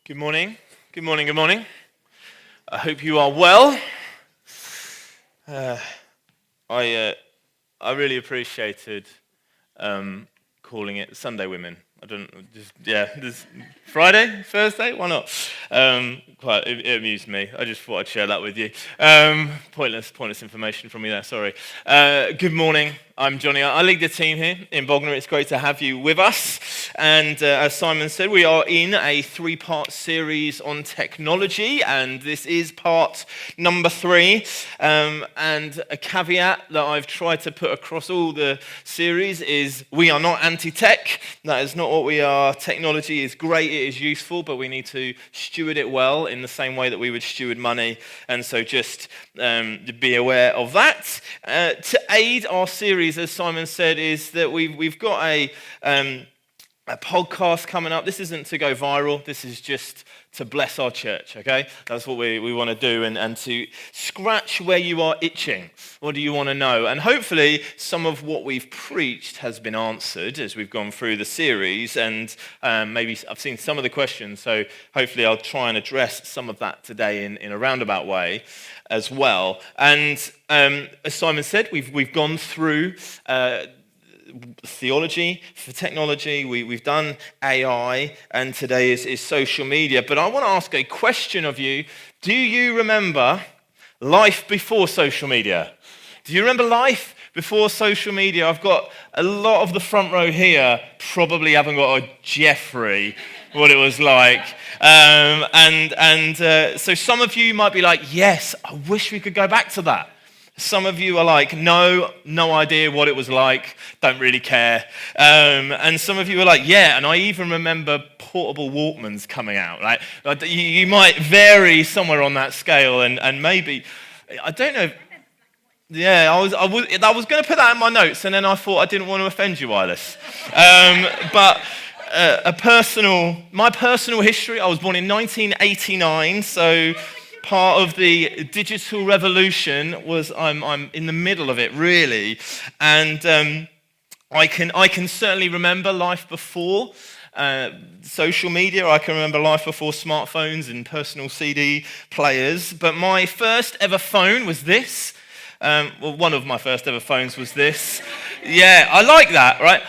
Good morning. Good morning. Good morning. I hope you are well. Uh, I really appreciated calling it Sunday Women. I don't just this Friday, Thursday, why not? It amused me. I just thought I'd share that with you. Pointless information from me there. Sorry. Good morning. I'm Jonny. I lead the team here in Bognor. It's great to have you with us. And as Simon said, we are in a 3-part series on technology, and this is part number 3. And a caveat that I've tried to put across all the series is we are not anti-tech. That is not what we are. Technology is great, it is useful, but we need to steward it well in the same way that we would steward money. And so just be aware of that. To aid our series, as Simon said, is that we've got a podcast coming up. This isn't to go viral. This is just to bless our church, okay? That's what we want to do, and to scratch where you are itching. What do you want to know? And hopefully some of what we've preached has been answered as we've gone through the series, and maybe I've seen some of the questions, so hopefully I'll try and address some of that today in a roundabout way as well. And as Simon said, we've gone through theology for technology, we've done AI, and today is social media. But I want to ask a question of you. Do you remember life before social media? Do you remember life before social media? I've got a lot of the front row here probably haven't got a Jeffrey what it was like. So some of you might be like, yes, I wish we could go back to that. Some of you are like, no idea what it was like, don't really care. And some of you are like, yeah, and I even remember portable Walkmans coming out. Like, you might vary somewhere on that scale, and maybe, I don't know. Yeah, I was going to put that in my notes, and then I thought I didn't want to offend you, Wireless. But my personal history, I was born in 1989, so part of the digital revolution was I'm in the middle of it, really. And I can certainly remember life before social media. I can remember life before smartphones and personal CD players. But my first ever phone was this. One of my first ever phones was this. Yeah, I like that, right?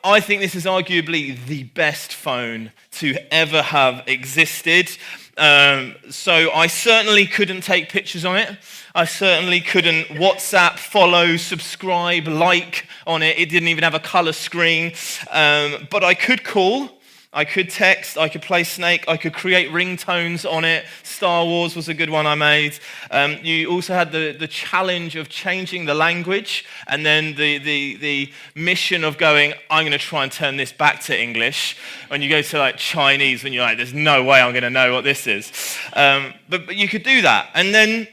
I think this is arguably the best phone to ever have existed. So I certainly couldn't take pictures on it. I certainly couldn't WhatsApp, follow, subscribe, like on it. It didn't even have a color screen. But I could call. I could text, I could play Snake, I could create ringtones on it. Star Wars was a good one I made. You also had the challenge of changing the language, and then the mission of going, I'm going to try and turn this back to English. When you go to like Chinese, when you're like, there's no way I'm going to know what this is. But you could do that. And then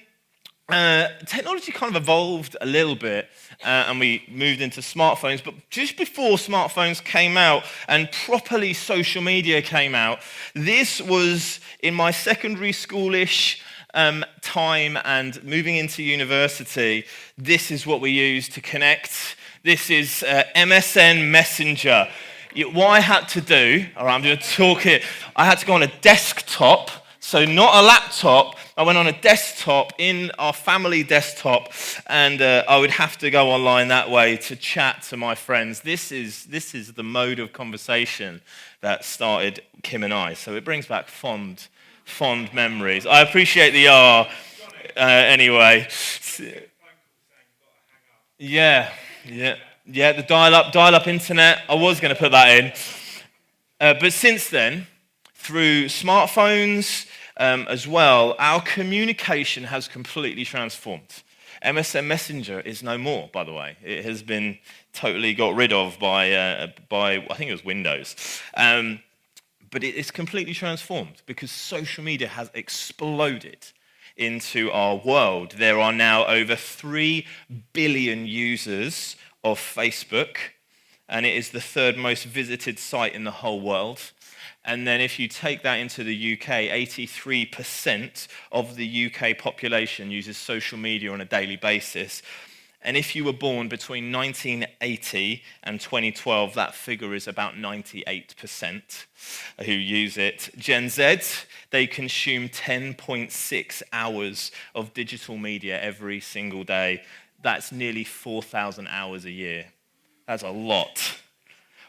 technology kind of evolved a little bit, and we moved into smartphones. But just before smartphones came out and properly social media came out, this was in my secondary schoolish time and moving into university. This is what we used to connect. This is MSN Messenger. What I had to do, all right, I'm going to talk it. I had to go on a desktop, so not a laptop. I went on a desktop in our family desktop, and I would have to go online that way to chat to my friends. This is the mode of conversation that started Kim and I. So it brings back fond memories. I appreciate the R anyway. Yeah, the dial-up internet. I was going to put that in, but since then, through smartphones as well, our communication has completely transformed. MSN Messenger is no more, by the way. It has been totally got rid of by I think it was Windows. But it is completely transformed because social media has exploded into our world. There are now over 3 billion users of Facebook, and it is the 3rd most visited site in the whole world. And then if you take that into the UK, 83% of the UK population uses social media on a daily basis. And if you were born between 1980 and 2012, that figure is about 98% who use it. Gen Z, they consume 10.6 hours of digital media every single day. That's nearly 4,000 hours a year. That's a lot.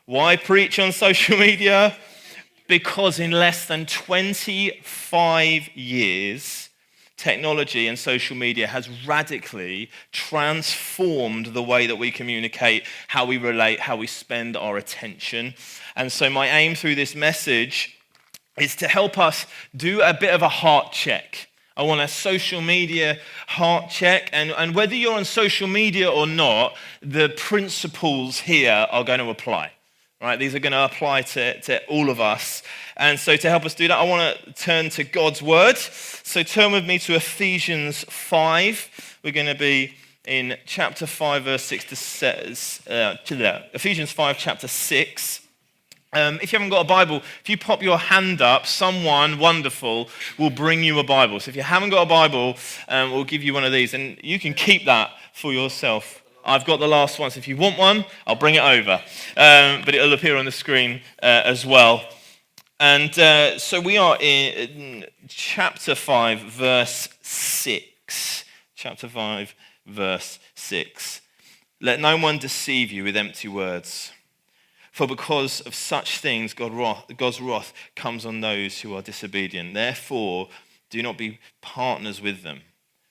Why preach on social media? Because in less than 25 years, technology and social media has radically transformed the way that we communicate, how we relate, how we spend our attention. And so my aim through this message is to help us do a bit of a heart check. I want a social media heart check. And whether you're on social media or not, the principles here are going to apply. Right? These are going to apply to all of us. And so to help us do that, I want to turn to God's word. So turn with me to Ephesians 5. We're going to be in chapter 5, verse 6 to 7. Ephesians 5, chapter 6. If you haven't got a Bible, if you pop your hand up, someone wonderful will bring you a Bible. So if you haven't got a Bible, we'll give you one of these. And you can keep that for yourself. I've got the last one, so if you want one, I'll bring it over. But it'll appear on the screen as well. And so we are in chapter 5, verse 6. Chapter 5, verse 6. Let no one deceive you with empty words. For because of such things, God's wrath comes on those who are disobedient. Therefore, do not be partners with them.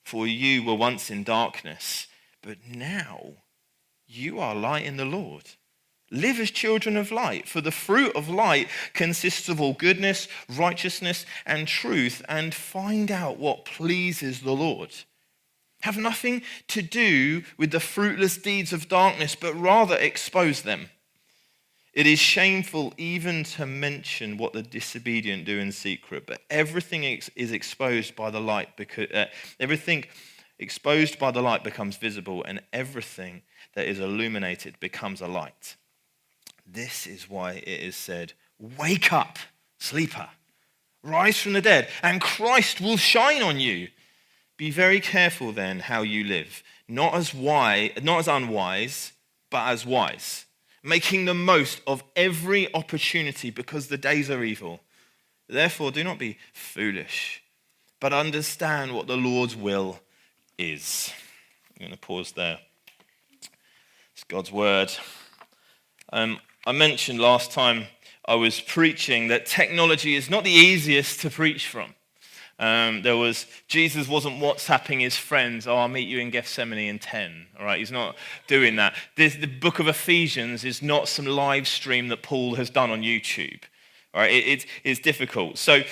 For you were once in darkness, but now you are light in the Lord. Live as children of light, for the fruit of light consists of all goodness, righteousness, and truth, and find out what pleases the Lord. Have nothing to do with the fruitless deeds of darkness, but rather expose them. It is shameful even to mention what the disobedient do in secret, but everything is exposed by the light, because everything exposed by the light becomes visible, and everything that is illuminated becomes a light. This is why it is said, wake up, sleeper, rise from the dead, and Christ will shine on you. Be very careful then how you live, not as unwise, but as wise, making the most of every opportunity because the days are evil. Therefore, do not be foolish, but understand what the Lord's will is. I'm going to pause there. It's God's word. I mentioned last time I was preaching that technology is not the easiest to preach from. Jesus wasn't WhatsApping his friends, I'll meet you in Gethsemane in 10. All right, he's not doing that. The book of Ephesians is not some live stream that Paul has done on YouTube. All right, it's difficult. So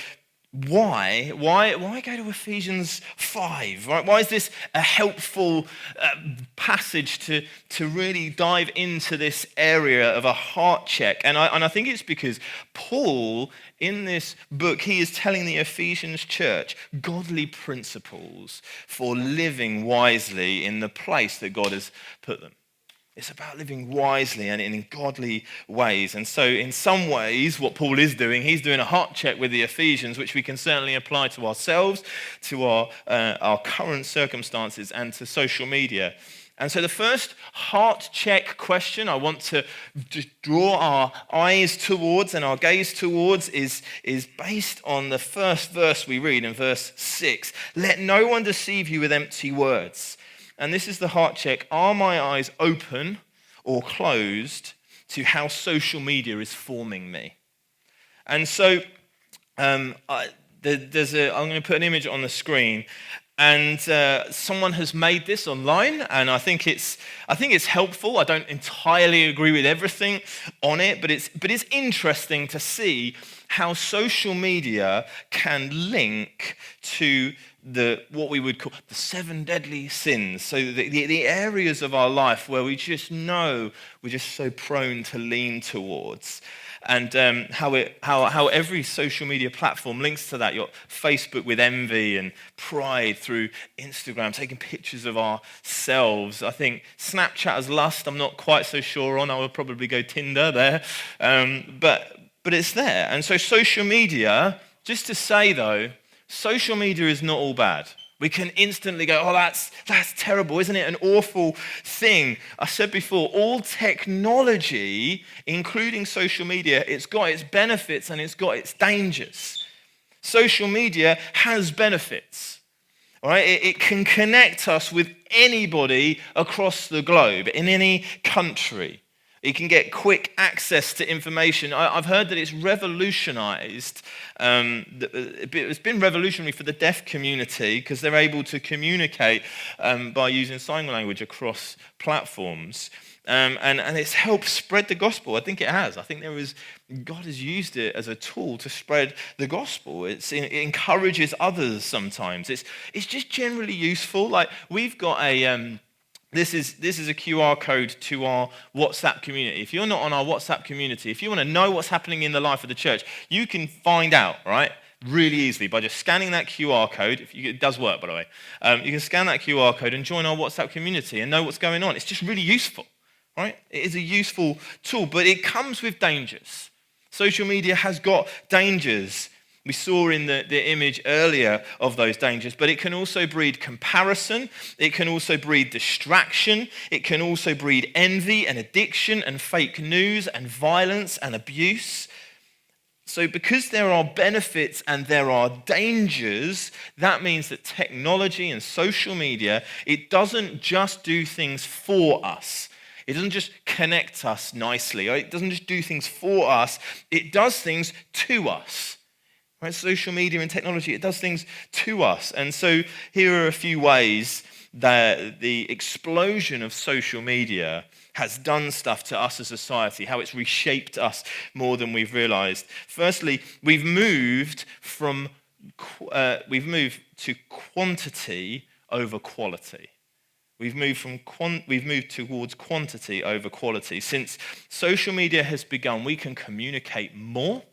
why go to Ephesians 5? Right? Why is this a helpful passage to really dive into this area of a heart check? And I think it's because Paul, in this book, he is telling the Ephesians church godly principles for living wisely in the place that God has put them. It's about living wisely and in godly ways. And so in some ways, what Paul is doing, he's doing a heart check with the Ephesians, which we can certainly apply to ourselves, to our current circumstances, and to social media. And so the first heart check question I want to draw our eyes towards and our gaze towards is based on the first verse we read in verse 6. Let no one deceive you with empty words. And this is the heart check. Are my eyes open or closed to how social media is forming me? And so I'm going to put an image on the screen. And someone has made this online, and I think it's helpful. I don't entirely agree with everything on it, but it's interesting to see how social media can link to what we would call the 7 deadly sins. So the areas of our life where we just know we're just so prone to lean towards. And how every social media platform links to that. Your Facebook with envy and pride, through Instagram, taking pictures of ourselves. I think Snapchat as lust, I'm not quite so sure on. I would probably go Tinder there. But it's there. And so social media, just to say though, social media is not all bad. We can instantly go, oh, that's terrible, isn't it? An awful thing. I said before, all technology, including social media, it's got its benefits and it's got its dangers. Social media has benefits. All right? It can connect us with anybody across the globe, in any country. You can get quick access to information. I've heard that it's revolutionized. It's been revolutionary for the deaf community because they're able to communicate by using sign language across platforms. And it's helped spread the gospel. I think it has. I think God has used it as a tool to spread the gospel. It encourages others sometimes. It's just generally useful. Like we've got a... This is a QR code to our WhatsApp community. If you're not on our WhatsApp community, if you want to know what's happening in the life of the church, you can find out, right, really easily by just scanning that QR code. It does work, by the way. You can scan that QR code and join our WhatsApp community and know what's going on. It's just really useful, right? It is a useful tool, but it comes with dangers. Social media has got dangers. We saw in the image earlier of those dangers, but it can also breed comparison. It can also breed distraction. It can also breed envy and addiction and fake news and violence and abuse. So because there are benefits and there are dangers, that means that technology and social media, it doesn't just do things for us. It doesn't just connect us nicely. It doesn't just do things for us. It does things to us. Right? Social media and technology, it does things to us. And so here are a few ways that the explosion of social media has done stuff to us as a society, how it's reshaped us more than we've realized. Firstly, we've moved to quantity over quality. We've moved towards quantity over quality. Since social media has begun, we can communicate more.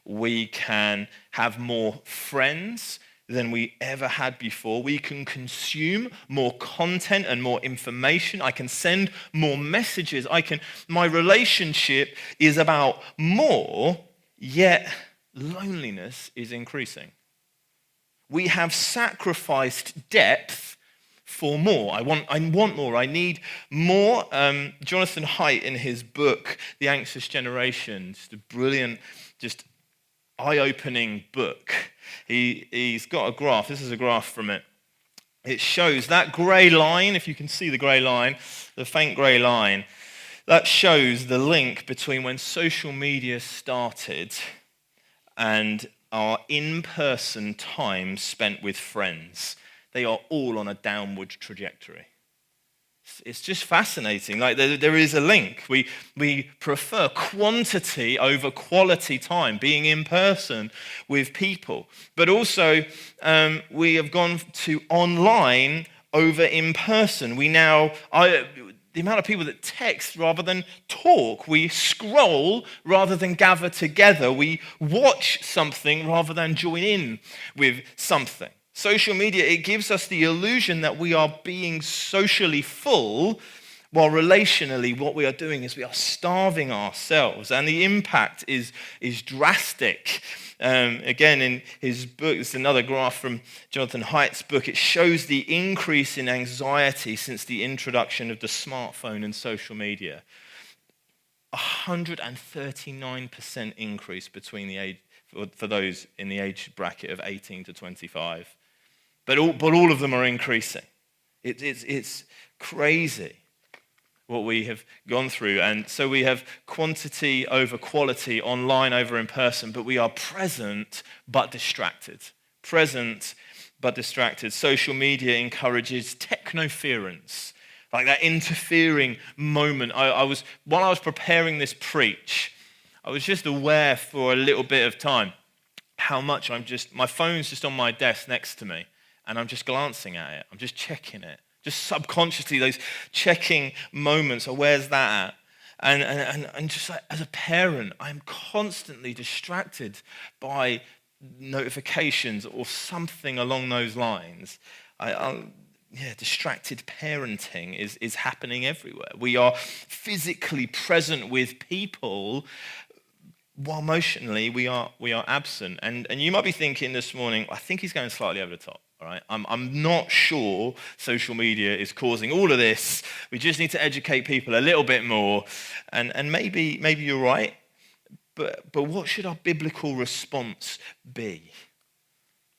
We can have more friends than we ever had before. We can consume more content and more information. I can send more messages. My relationship is about more, yet loneliness is increasing. We have sacrificed depth for more. I want more. I need more. Jonathan Haidt, in his book, The Anxious Generation, just a brilliant, just eye-opening book. He's got a graph. This is a graph from it. It shows that grey line, if you can see the grey line, the faint grey line, that shows the link between when social media started and our in-person time spent with friends. They are all on a downward trajectory. It's just fascinating. Like there is a link. We prefer quantity over quality time, being in person with people. But also, we have gone to online over in person. The amount of people that text rather than talk. We scroll rather than gather together. We watch something rather than join in with something. Social media, it gives us the illusion that we are being socially full, while relationally what we are doing is we are starving ourselves. And the impact is drastic. Again, in his book, it's another graph from Jonathan Haidt's book, it shows the increase in anxiety since the introduction of the smartphone and social media. 139% increase for those in the age bracket of 18 to 25. But all of them are increasing. It's crazy what we have gone through. And so we have quantity over quality, online over in person, but we are present but distracted. Present but distracted. Social media encourages technoference, like that interfering moment. While I was preparing this preach, I was just aware for a little bit of time how much my phone's just on my desk next to me. And I'm just glancing at it. I'm just checking it. Just subconsciously, those checking moments. Oh, where's that at? And just like as a parent, I'm constantly distracted by notifications or something along those lines. Distracted parenting is happening everywhere. We are physically present with people, while emotionally we are absent. And you might be thinking this morning, I think he's going slightly over the top. All right, I'm not sure social media is causing all of this. We just need to educate people a little bit more, and maybe you're right. But what should our biblical response be?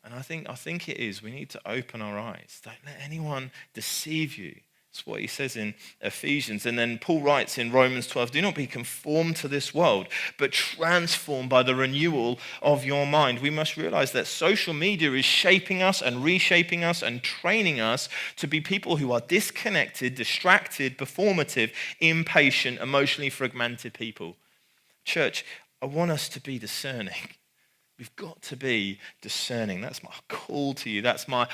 And I think it is we need to open our eyes. Don't let anyone deceive you. That's what he says in Ephesians. And then Paul writes in Romans 12, do not be conformed to this world, but transformed by the renewal of your mind. We must realize that social media is shaping us and reshaping us and training us to be people who are disconnected, distracted, performative, impatient, emotionally fragmented people. Church, I want us to be discerning. We've got to be discerning. That's my call to you. That's my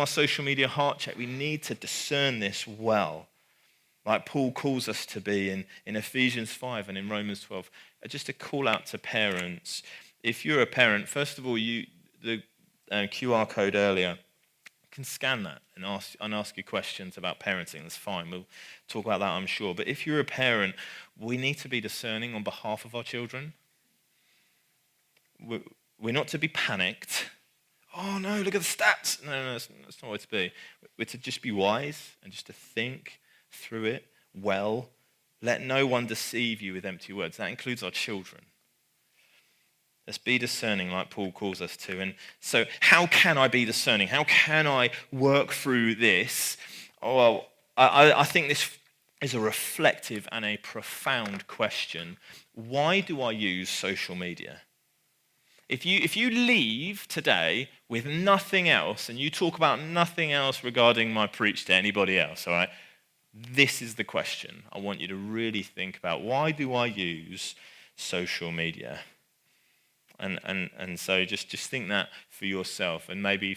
social media heart check. We need to discern this well, like Paul calls us to be in Ephesians 5 and in Romans 12. Just a call out to parents. If you're a parent, first of all, the QR code earlier, you can scan that and ask you questions about parenting. That's fine. We'll talk about that, I'm sure. But if you're a parent, we need to be discerning on behalf of our children. We're not to be panicked. Oh no, look at the stats. No, that's not what to be. We're to just be wise and just to think through it well. Let no one deceive you with empty words. That includes our children. Let's be discerning like Paul calls us to. And so how can I be discerning? How can I work through this? Oh, well, I think this is a reflective and a profound question. Why do I use social media? If you leave today with nothing else and you talk about nothing else regarding my preach to anybody else, all right, this is the question I want you to really think about. Why do I use social media? And so just think that for yourself, and maybe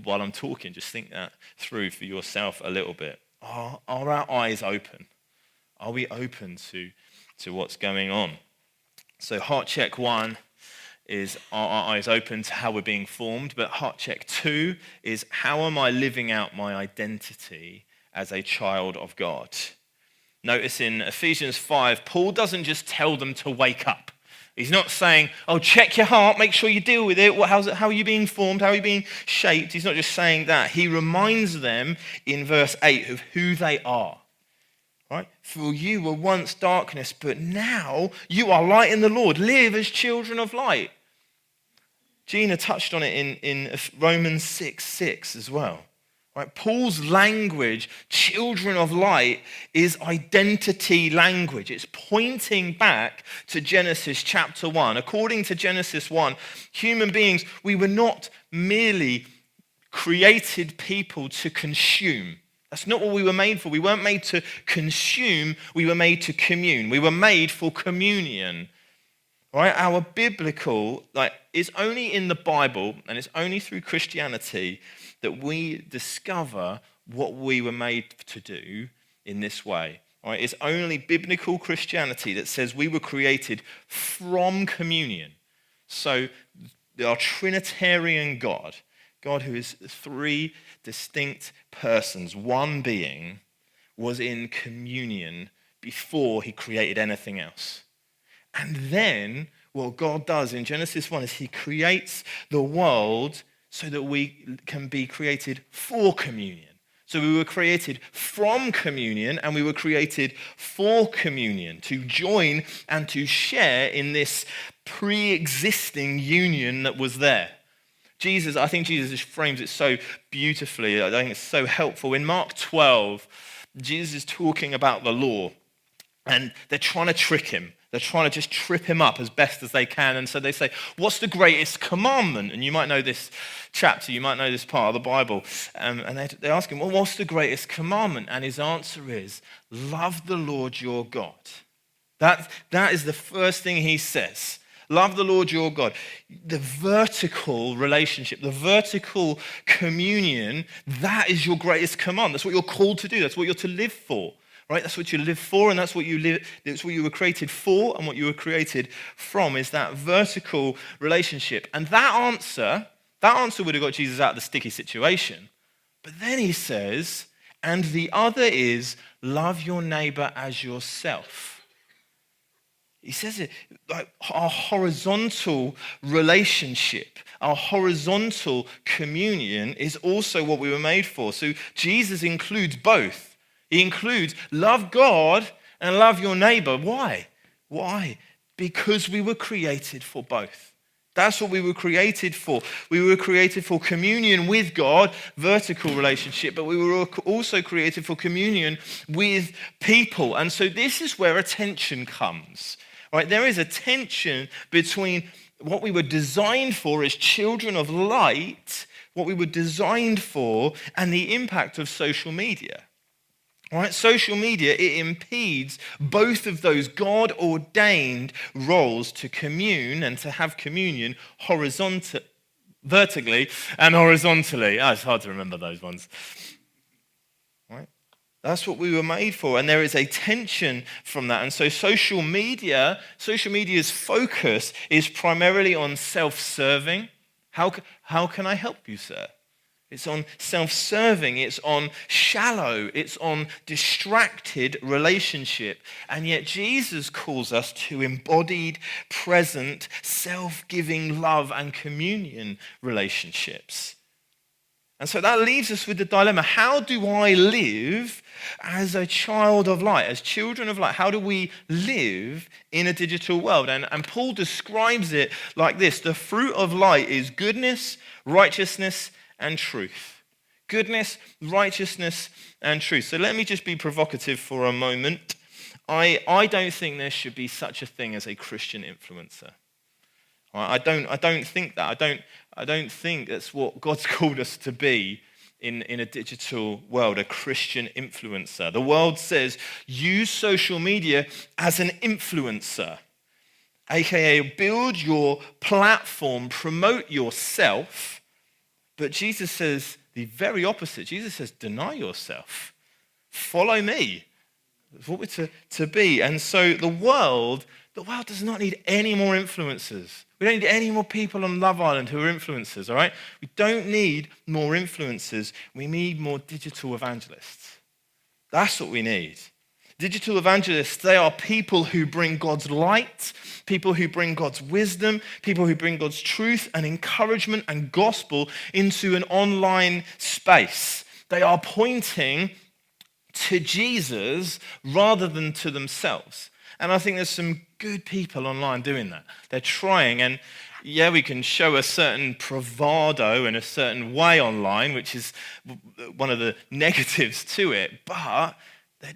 while I'm talking, just think that through for yourself a little bit. Are our eyes open? Are we open to what's going on? So heart check 1 is, are our eyes open to how we're being formed? But heart check 2 is, how am I living out my identity as a child of God? Notice in Ephesians 5, Paul doesn't just tell them to wake up. He's not saying, oh, check your heart, make sure you deal with it. How are you being formed? How are you being shaped? He's not just saying that. He reminds them in verse 8 of who they are. Right? For you were once darkness, but now you are light in the Lord. Live as children of light. Gina touched on it in Romans 6:6 as well. Right? Paul's language, children of light, is identity language. It's pointing back to Genesis chapter 1. According to Genesis 1, human beings, we were not merely created people to consume. That's not what we were made for. We weren't made to consume, we were made to commune. We were made for communion. Right? Our biblical, it's only in the Bible and it's only through Christianity that we discover what we were made to do in this way. Right? It's only biblical Christianity that says we were created from communion. So our Trinitarian God who is 3 distinct persons, one being, was in communion before he created anything else. And then what God does in Genesis 1 is he creates the world so that we can be created for communion. So we were created from communion and we were created for communion, to join and to share in this pre-existing union that was there. I think Jesus frames it so beautifully. I think it's so helpful. In Mark 12, Jesus is talking about the law, and they're trying to trick him. They're trying to just trip him up as best as they can. And so they say, what's the greatest commandment? And you might know this chapter, you might know this part of the Bible. And they ask him, well, what's the greatest commandment? And his answer is, love the Lord your God. That is the first thing he says. Love the Lord your God. The vertical relationship, the vertical communion, that is your greatest command. That's what you're called to do. That's what you're to live for. Right? That's what you live for, and that's what you were created for, and what you were created from is that vertical relationship. And that answer would have got Jesus out of the sticky situation. But then he says, and the other is love your neighbor as yourself. He says it like our horizontal relationship, our horizontal communion is also what we were made for. So Jesus includes both. He includes love God and love your neighbor. Why? Why? Because we were created for both. That's what we were created for. We were created for communion with God, vertical relationship, but we were also created for communion with people. And so this is where a tension comes. Right? There is a tension between what we were designed for as children of light, what we were designed for, and the impact of social media. All right, social media, it impedes both of those God-ordained roles to commune and to have communion vertically and horizontally. Oh, it's hard to remember those ones. Right? That's what we were made for, and there is a tension from that. And so social media's focus is primarily on self-serving. How can I help you, sir? It's on self-serving, it's on shallow, it's on distracted relationship. And yet Jesus calls us to embodied, present, self-giving love and communion relationships. And so that leaves us with the dilemma. How do I live as a child of light, as children of light? How do we live in a digital world? And Paul describes it like this. The fruit of light is goodness, righteousness, and truth. Goodness, righteousness, and truth. So let me just be provocative for a moment. I don't think there should be such a thing as a Christian influencer. I don't think that. I don't think that's what God's called us to be in a digital world, a Christian influencer. The world says use social media as an influencer, aka build your platform, promote yourself. But Jesus says the very opposite. Jesus says, deny yourself. Follow me. That's what we're to be. And so the world does not need any more influencers. We don't need any more people on Love Island who are influencers, all right? We don't need more influencers. We need more digital evangelists. That's what we need. Digital evangelists, they are people who bring God's light, people who bring God's wisdom, people who bring God's truth and encouragement and gospel into an online space. They are pointing to Jesus rather than to themselves. And I think there's some good people online doing that. They're trying, and yeah, we can show a certain bravado in a certain way online, which is one of the negatives to it, but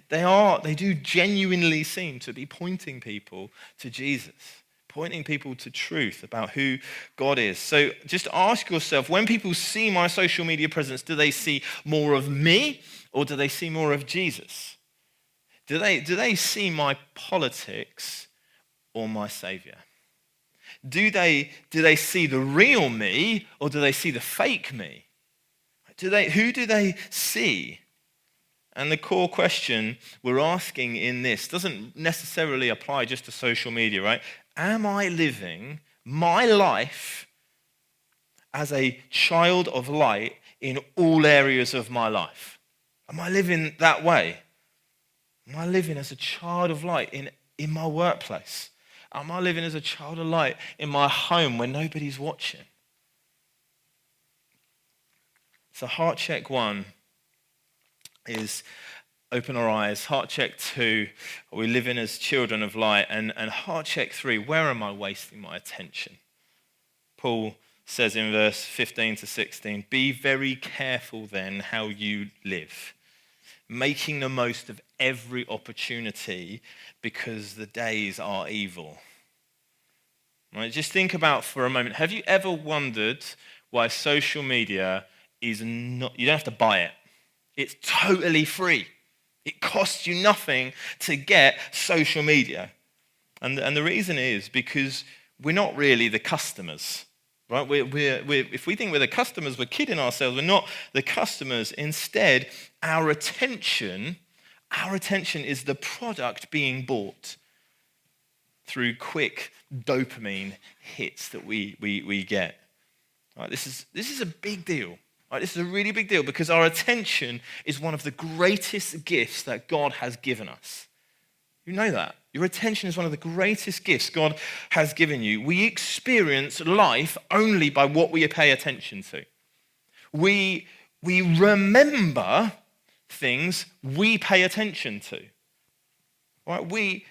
they do genuinely seem to be pointing people to Jesus, pointing people to truth about who God is. So just ask yourself, when people see my social media presence, do they see more of me or do they see more of Jesus? Do they see my politics or my Savior? Do they see the real me or do they see the fake me? Who do they see? And the core question we're asking in this doesn't necessarily apply just to social media, right? Am I living my life as a child of light in all areas of my life? Am I living that way? Am I living as a child of light in my workplace? Am I living as a child of light in my home when nobody's watching? So heart check 1 is open our eyes. Heart check 2, are we living as children of light? And heart check 3, where am I wasting my attention? Paul says in verse 15 to 16, be very careful then how you live, making the most of every opportunity because the days are evil. Right, just think about for a moment, have you ever wondered why social media is not, you don't have to buy it. It's totally free. It costs you nothing to get social media. And the reason is because we're not really the customers. Right? If we think we're the customers, we're kidding ourselves. We're not the customers. Instead, our attention is the product being bought through quick dopamine hits that we get. Right? This is a big deal. Right? This is a really big deal because our attention is one of the greatest gifts that God has given us. You know that. Your attention is one of the greatest gifts God has given you. We experience life only by what we pay attention to. We remember things we pay attention to. Right?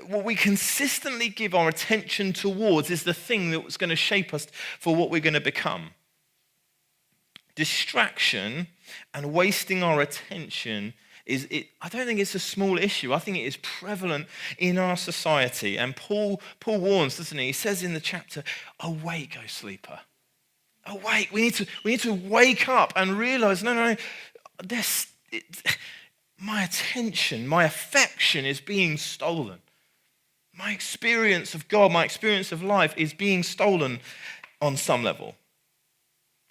What we consistently give our attention towards is the thing that's going to shape us for what we're going to become. Distraction and wasting our attention I don't think it's a small issue. I think it is prevalent in our society. And Paul warns, doesn't he? He says in the chapter, awake, O sleeper. Awake. We need to wake up and realize, no. My attention, my affection is being stolen. My experience of God, my experience of life is being stolen on some level.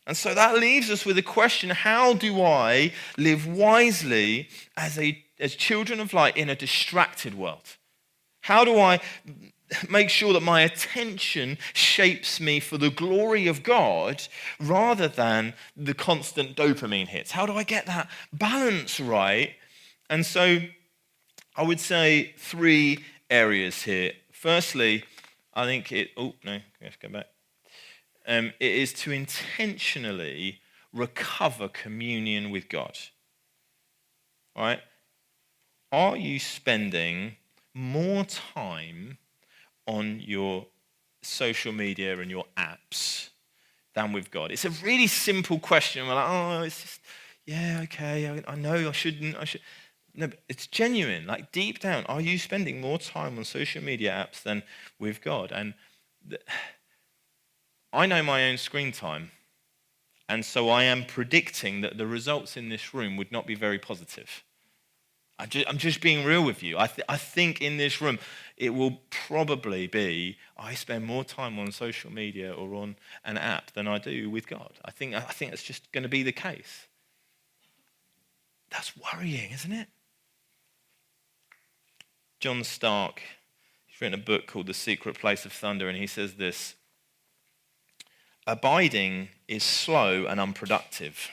And so that leaves us with a question: how do I live wisely as children of light in a distracted world? How do I make sure that my attention shapes me for the glory of God rather than the constant dopamine hits? How do I get that balance right? And so I would say 3 areas here. Firstly, I think let's go back. It is to intentionally recover communion with God. All right? Are you spending more time on your social media and your apps than with God? It's a really simple question. We're like, it's just, yeah, okay, I know I shouldn't. No, but it's genuine. Like deep down, are you spending more time on social media apps than with God? And I know my own screen time, and so I am predicting that the results in this room would not be very positive. I'm just being real with you. I think in this room, it will probably be I spend more time on social media or on an app than I do with God. I think that's just going to be the case. That's worrying, isn't it? John Stark, he's written a book called The Secret Place of Thunder, and he says this: abiding is slow and unproductive.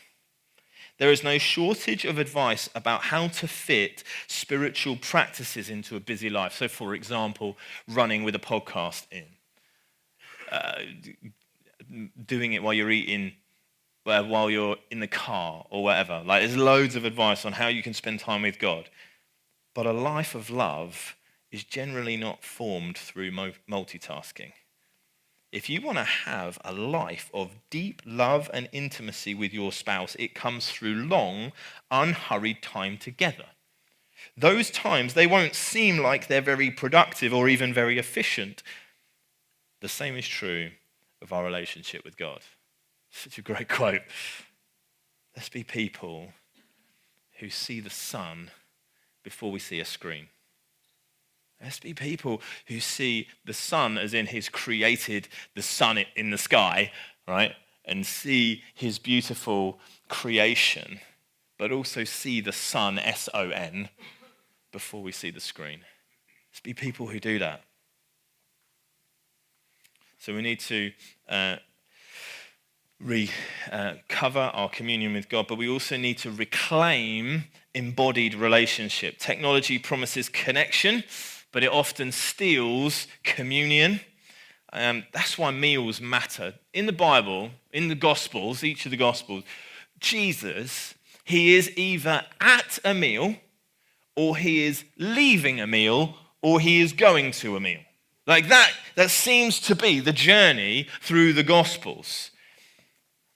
There is no shortage of advice about how to fit spiritual practices into a busy life. So, for example, running with a podcast in, doing it while you're eating, while you're in the car or whatever. Like, there's loads of advice on how you can spend time with God. But a life of love is generally not formed through multitasking. If you want to have a life of deep love and intimacy with your spouse, it comes through long, unhurried time together. Those times, they won't seem like they're very productive or even very efficient. The same is true of our relationship with God. Such a great quote. Let's be people who see the sun before we see a screen. Let's be people who see the sun as in he's created the sun in the sky, right? And see his beautiful creation, but also see the sun, S-O-N, before we see the screen. Let's be people who do that. So we need to recover our communion with God, but we also need to reclaim embodied relationship. Technology promises connection, but it often steals communion. That's why meals matter. In the Bible, in the Gospels, each of the Gospels, Jesus, he is either at a meal, or he is leaving a meal, or he is going to a meal. Like that seems to be the journey through the Gospels.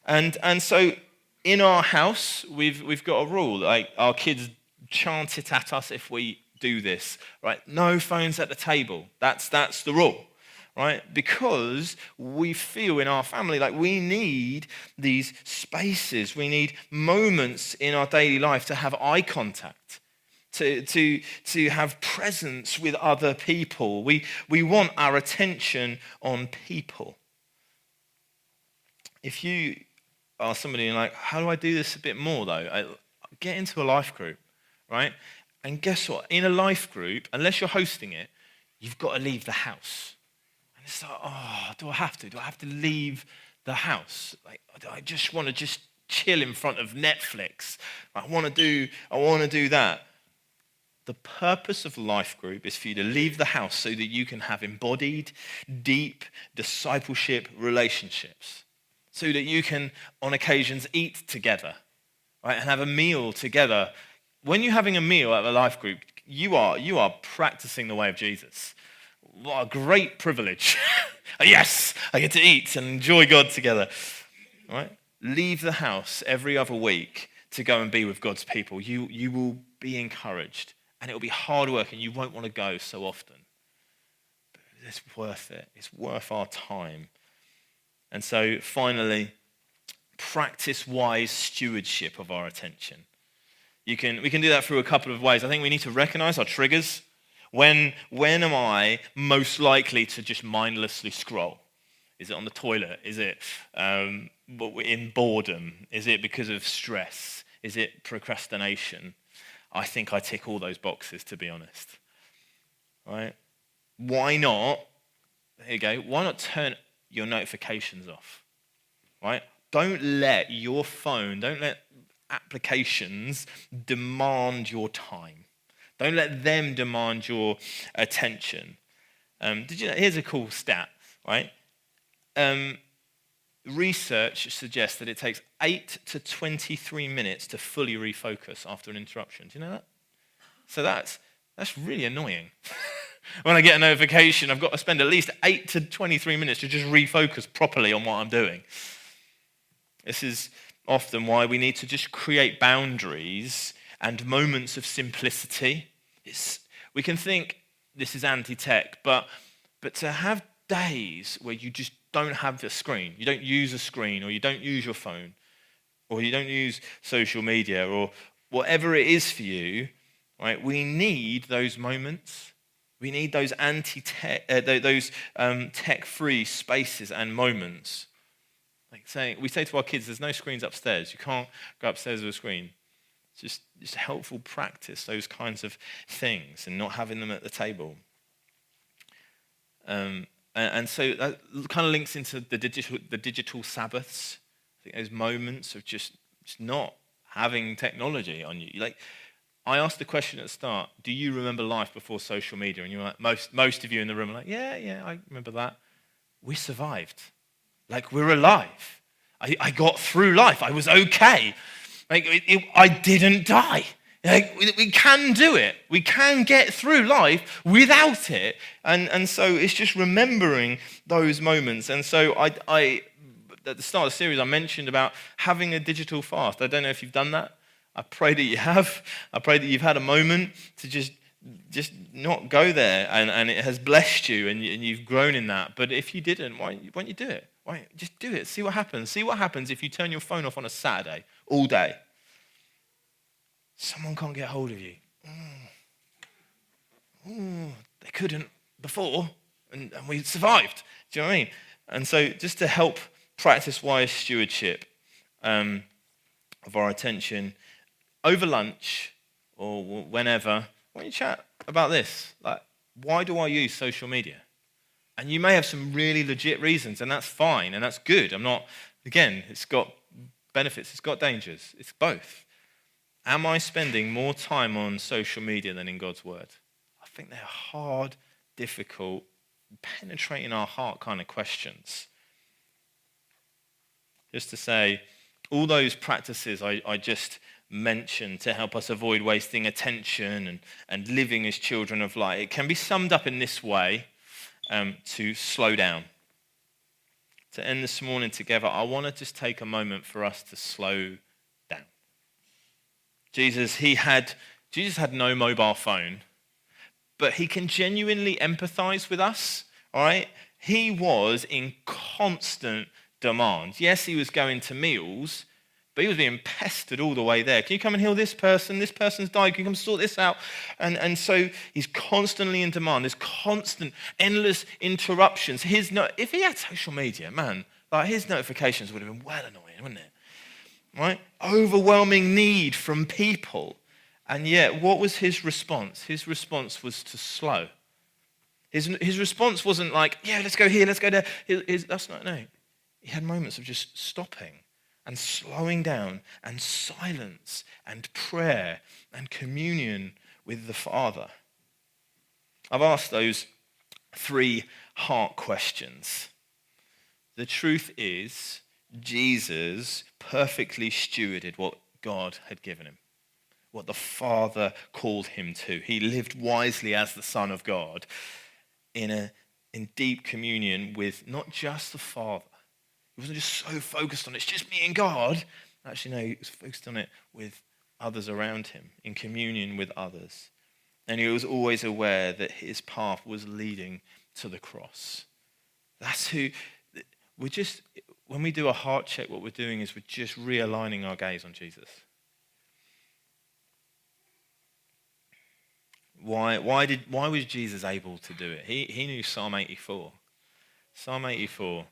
And so in our house, we've got a rule. Like our kids chant it at us if we do this, right? No phones at the table. That's the rule, right? Because we feel in our family like we need these spaces. We need moments in our daily life to have eye contact, to have presence with other people. We want our attention on people. If you are somebody and like, how do I do this a bit more though? Get into a life group, right? And guess what? In a life group, unless you're hosting it, you've got to leave the house. And it's like, do I have to? Do I have to leave the house? Like, I just want to chill in front of Netflix. I want to do that. The purpose of Life Group is for you to leave the house so that you can have embodied, deep discipleship relationships. So that you can, on occasions, eat together, right, and have a meal together. When you're having a meal at a Life Group, you are practicing the way of Jesus. What a great privilege. Yes, I get to eat and enjoy God together. Right? Leave the house every other week to go and be with God's people. You will be encouraged, and it will be hard work, and you won't want to go so often. But it's worth it. It's worth our time. And so finally, practice wise stewardship of our attention. We can do that through a couple of ways. I think we need to recognize our triggers. When am I most likely to just mindlessly scroll? Is it on the toilet? Is it in boredom? Is it because of stress? Is it procrastination? I think I tick all those boxes, to be honest. Right? Why not? There you go. Why not turn your notifications off? Right? Don't let your phone, don't let applications demand your time. Don't let them demand your attention. Did you know? Here's a cool stat, right? Research suggests that it takes 8 to 23 minutes to fully refocus after an interruption. Do you know that? So that's really annoying. When I get a notification, I've got to spend at least 8 to 23 minutes to just refocus properly on what I'm doing. This is often why we need to just create boundaries and moments of simplicity. We can think this is anti-tech, but to have days where you just don't have the screen, you don't use a screen, or you don't use your phone, or you don't use social media, or whatever it is for you, right? We need those moments. We need those tech-free spaces and moments. We say to our kids, there's no screens upstairs. You can't go upstairs with a screen. It's just helpful practice, those kinds of things, and not having them at the table. And so that kind of links into the digital Sabbaths. I think those moments of just not having technology on you. I asked the question at the start, do you remember life before social media? And you're like, most of you in the room are like, yeah, I remember that. We survived. We're alive. I got through life. I was okay. I didn't die. We can do it. We can get through life without it. And so it's just remembering those moments. And so I at the start of the series, I mentioned about having a digital fast. I don't know if you've done that. I pray that you have. I pray that you've had a moment to just not go there, and it has blessed you, and you've grown in that. But if you didn't, why don't you do it? Why just do it? See what happens. See what happens if you turn your phone off on a Saturday all day. Someone can't get hold of you. They couldn't before, and we survived. Do you know what I mean? And so just to help practice wise stewardship of our attention, over lunch or whenever, why don't you chat about this? Why do I use social media? And you may have some really legit reasons, and that's fine, and that's good. It's got benefits, it's got dangers. It's both. Am I spending more time on social media than in God's word? I think they're hard, difficult, penetrating our heart kind of questions. Just to say, all those practices I just mentioned to help us avoid wasting attention and living as children of light, it can be summed up in this way, to slow down. To end this morning together, I want to just take a moment for us to slow down. Jesus had no mobile phone, but he can genuinely empathize with us, all right? He was in constant demand. Yes, he was going to meals, but he was being pestered all the way there. Can you come and heal this person? This person's died. Can you come sort this out? And so he's constantly in demand. There's constant, endless interruptions. If he had social media, man, his notifications would have been well annoying, wouldn't it? Right? Overwhelming need from people. And yet, what was his response? His response was to slow. His response wasn't let's go here, let's go there. No. He had moments of just stopping and slowing down and silence and prayer and communion with the Father? I've asked those 3 heart questions. The truth is, Jesus perfectly stewarded what God had given him, what the Father called him to. He lived wisely as the Son of God in deep communion with not just the Father. He wasn't just so focused on it's just me and God. Actually, no, he was focused on it with others around him, in communion with others. And he was always aware that his path was leading to the cross. That's who, when we do a heart check, what we're doing is we're just realigning our gaze on Jesus. Why was Jesus able to do it? He knew Psalm 84. Psalm 84,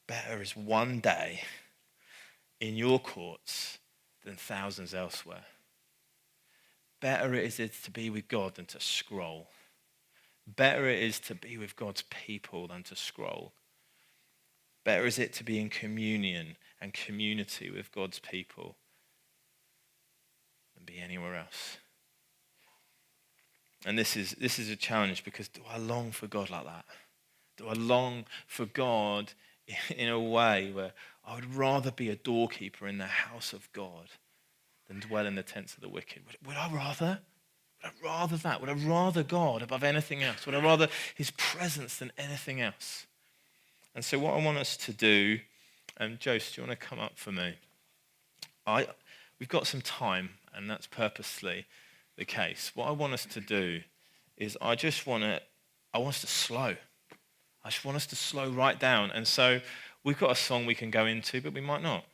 better is one day in your courts than thousands elsewhere. Better it is to be with God than to scroll. Better it is to be with God's people than to scroll. Better is it to be in communion and community with God's people than be anywhere else. And this is a challenge, because do I long for God like that? Do I long for God in a way where I would rather be a doorkeeper in the house of God than dwell in the tents of the wicked? Would I rather? Would I rather that? Would I rather God above anything else? Would I rather his presence than anything else? And so what I want us to do, Jose, do you want to come up for me? We've got some time, and that's purposely the case. What I want us to do is I want us to slow. I just want us to slow right down. And so we've got a song we can go into, but we might not.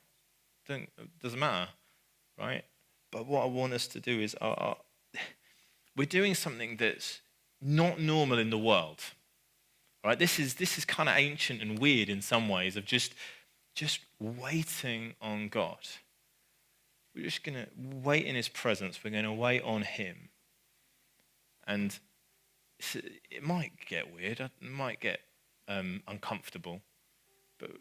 Doesn't matter, right? But what I want us to do is we're doing something that's not normal in the world, right? This is kind of ancient and weird in some ways, of just waiting on God. We're just going to wait in his presence. We're going to wait on him. And it might get weird. It might get uncomfortable. But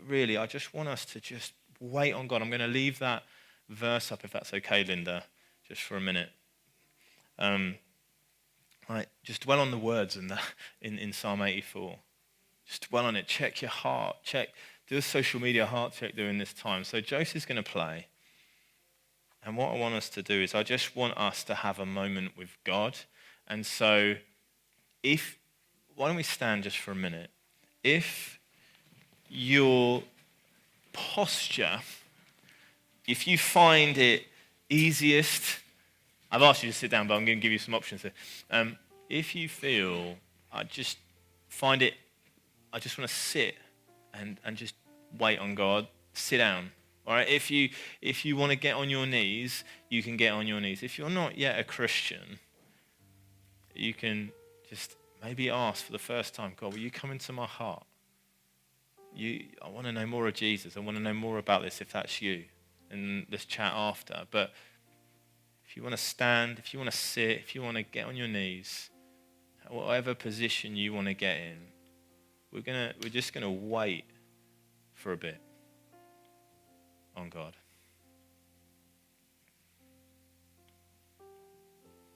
really, I just want us to just wait on God. I'm going to leave that verse up, if that's okay, Linda, just for a minute. Just dwell on the words in Psalm 84. Just dwell on it. Check your heart. Do a social media heart check during this time. So Joseph's going to play. And what I want us to do is I just want us to have a moment with God. And so why don't we stand just for a minute? If your posture, if you find it easiest, I've asked you to sit down, but I'm going to give you some options here. If you feel, I just want to sit and just wait on God, sit down. All right, if you want to get on your knees, you can get on your knees. If you're not yet a Christian, you can just maybe ask for the first time, God, will you come into my heart? I want to know more of Jesus. I want to know more about this, if that's you. And let's chat after. But if you want to stand, if you want to sit, if you want to get on your knees, whatever position you want to get in, we're just gonna wait for a bit on God.